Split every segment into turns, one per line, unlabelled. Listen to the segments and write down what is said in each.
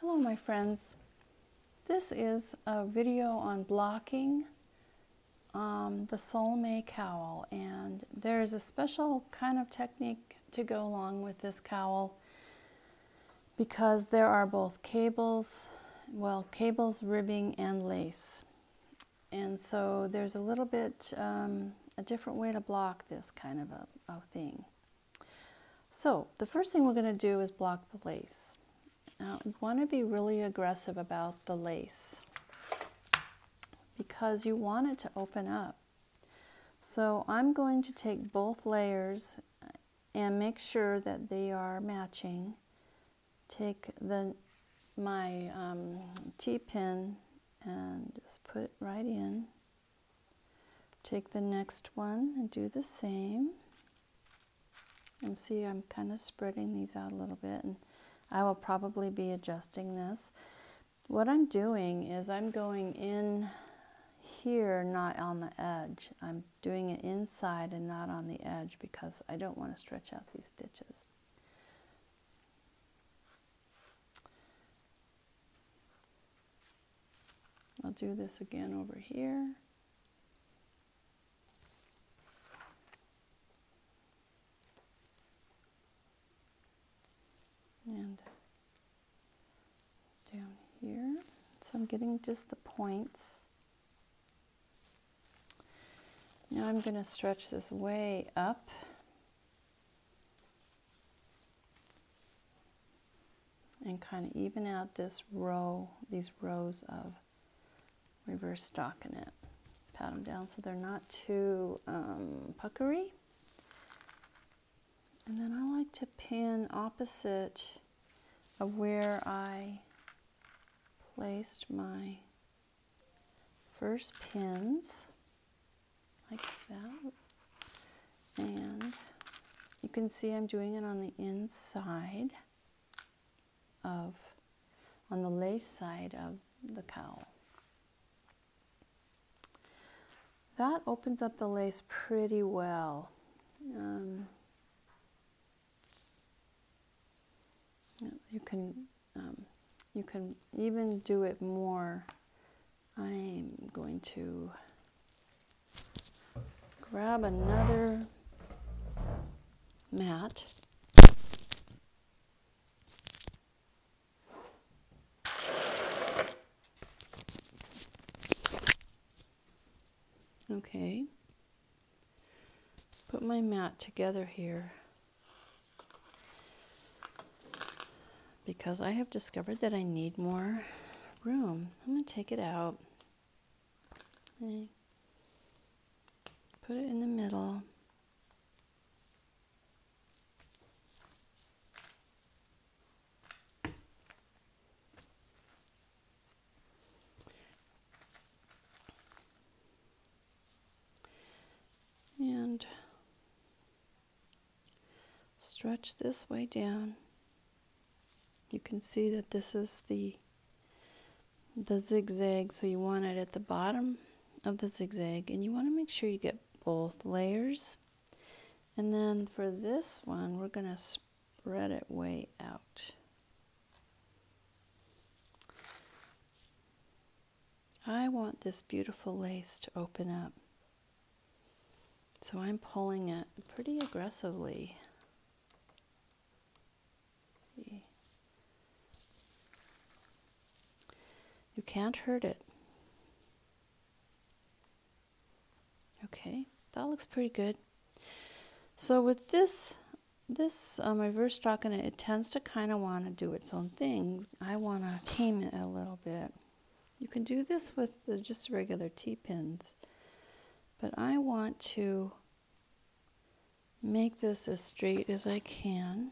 Hello my friends, this is a video on blocking the Solme cowl, and there's a special kind of technique to go along with this cowl because there are both cables, ribbing and lace, and so there's a little bit a different way to block this kind of a thing. So the first thing we're going to do is block the lace. Now, you want to be really aggressive about the lace because you want it to open up. So I'm going to take both layers and make sure that they are matching. Take my T-pin and just put it right in. Take the next one and do the same. And see, I'm kind of spreading these out a little bit, and I will probably be adjusting this. What I'm doing is I'm going in here, not on the edge. I'm doing it inside and not on the edge because I don't want to stretch out these stitches. I'll do this again over here. And down here. So I'm getting just the points. Now I'm going to stretch this way up. And kind of even out this row, these rows of reverse stockinette. Pat them down so they're not too puckery. And then I like to pin opposite of where I placed my first pins, like that. And you can see I'm doing it on the inside on the lace side of the cowl. That opens up the lace pretty well. You can even do it more. I'm going to grab another mat. Okay. Put my mat together here, because I have discovered that I need more room. I'm going to take it out. Okay. Put it in the middle. And stretch this way down. You can see that this is the zigzag, so you want it at the bottom of the zigzag, and you want to make sure you get both layers. And then for this one, we're going to spread it way out. I want this beautiful lace to open up, so I'm pulling it pretty aggressively. You can't hurt it. Okay, that looks pretty good. So with this reverse stockinette, it tends to kind of want to do its own thing. I want to tame it a little bit. You can do this with just regular T-pins, but I want to make this as straight as I can.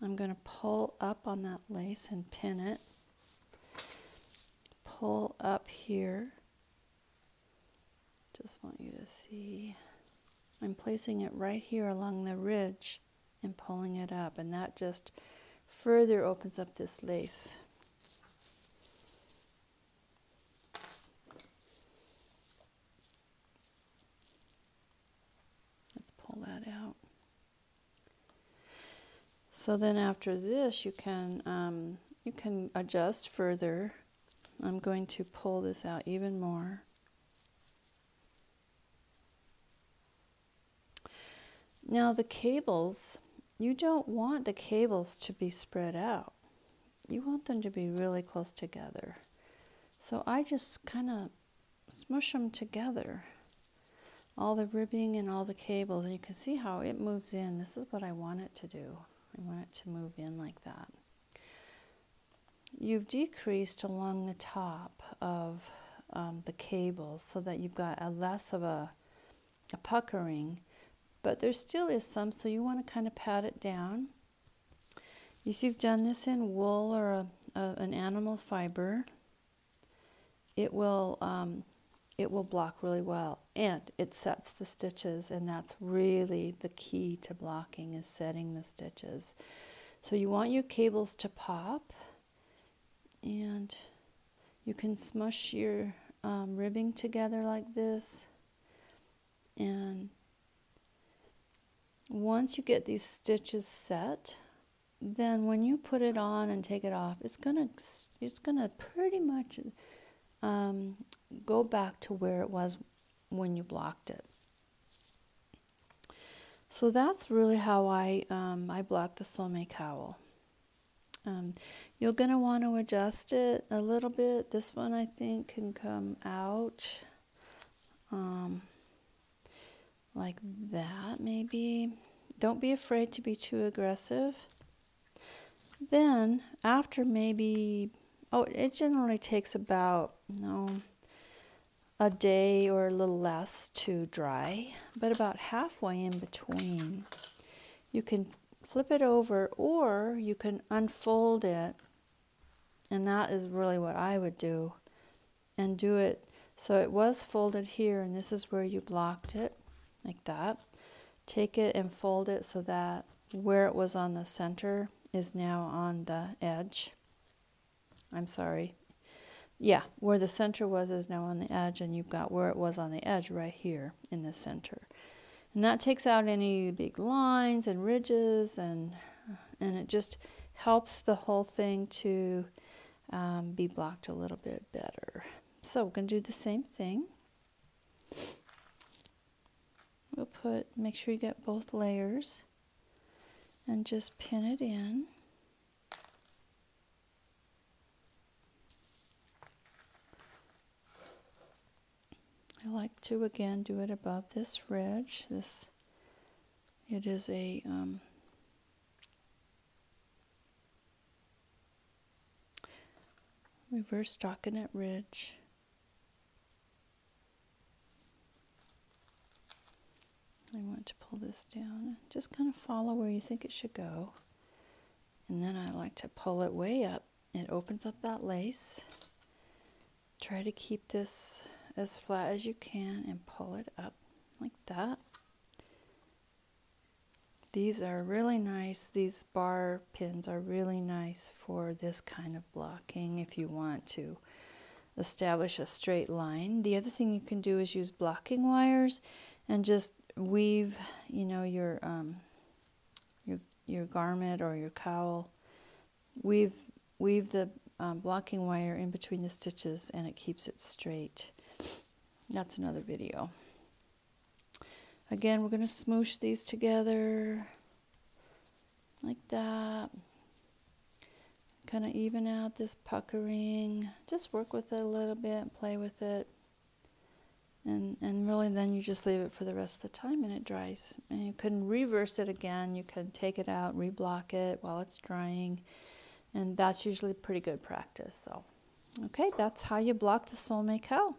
I'm going to pull up on that lace and pin it. Pull up here. Just want you to see. I'm placing it right here along the ridge and pulling it up, and that just further opens up this lace. Let's pull that out. So then after this, you can You can adjust further. I'm going to pull this out even more. Now the cables, you don't want the cables to be spread out. You want them to be really close together. So I just kind of smush them together. All the ribbing and all the cables, and you can see how it moves in. This is what I want it to do. I want it to move in like that. You've decreased along the top of the cables so that you've got less of a puckering, but there still is some, so you want to kind of pat it down. If you've done this in wool or an animal fiber, it will block really well, and it sets the stitches, and that's really the key to blocking, is setting the stitches. So you want your cables to pop, and you can smush your ribbing together like this, and once you get these stitches set, then when you put it on and take it off, it's gonna pretty much go back to where it was when you blocked it. So that's really how I block the Solme Cowl. You're going to want to adjust it a little bit. This one I think can come out like that maybe. Don't be afraid to be too aggressive. Then after maybe, it generally takes about a day or a little less to dry, but about halfway in between, you can flip it over, or you can unfold it, and that is really what I would do, and do it so it was folded here, and this is where you blocked it, like that. Take it and fold it so that where it was on the center is now on the edge. I'm sorry. Yeah, where the center was is now on the edge, and you've got where it was on the edge right here in the center. And that takes out any big lines and ridges, and it just helps the whole thing to be blocked a little bit better. So we're going to do the same thing. We'll make sure you get both layers, and just pin it in. I like to again do it above this ridge. It is a reverse stockinette ridge. I want to pull this down. Just kind of follow where you think it should go. And then I like to pull it way up. It opens up that lace. Try to keep this as flat as you can and pull it up like that. These are really nice. These bar pins are really nice for this kind of blocking if you want to establish a straight line. The other thing you can do is use blocking wires and just weave, your garment or your cowl. Weave the blocking wire in between the stitches, and it keeps it straight. That's another video. Again, we're going to smoosh these together like that. Kind of even out this puckering. Just work with it a little bit, play with it. And really then you just leave it for the rest of the time and it dries. And you can reverse it again. You can take it out, reblock it while it's drying. And that's usually pretty good practice. So, okay, that's how you block the Solme Cowl.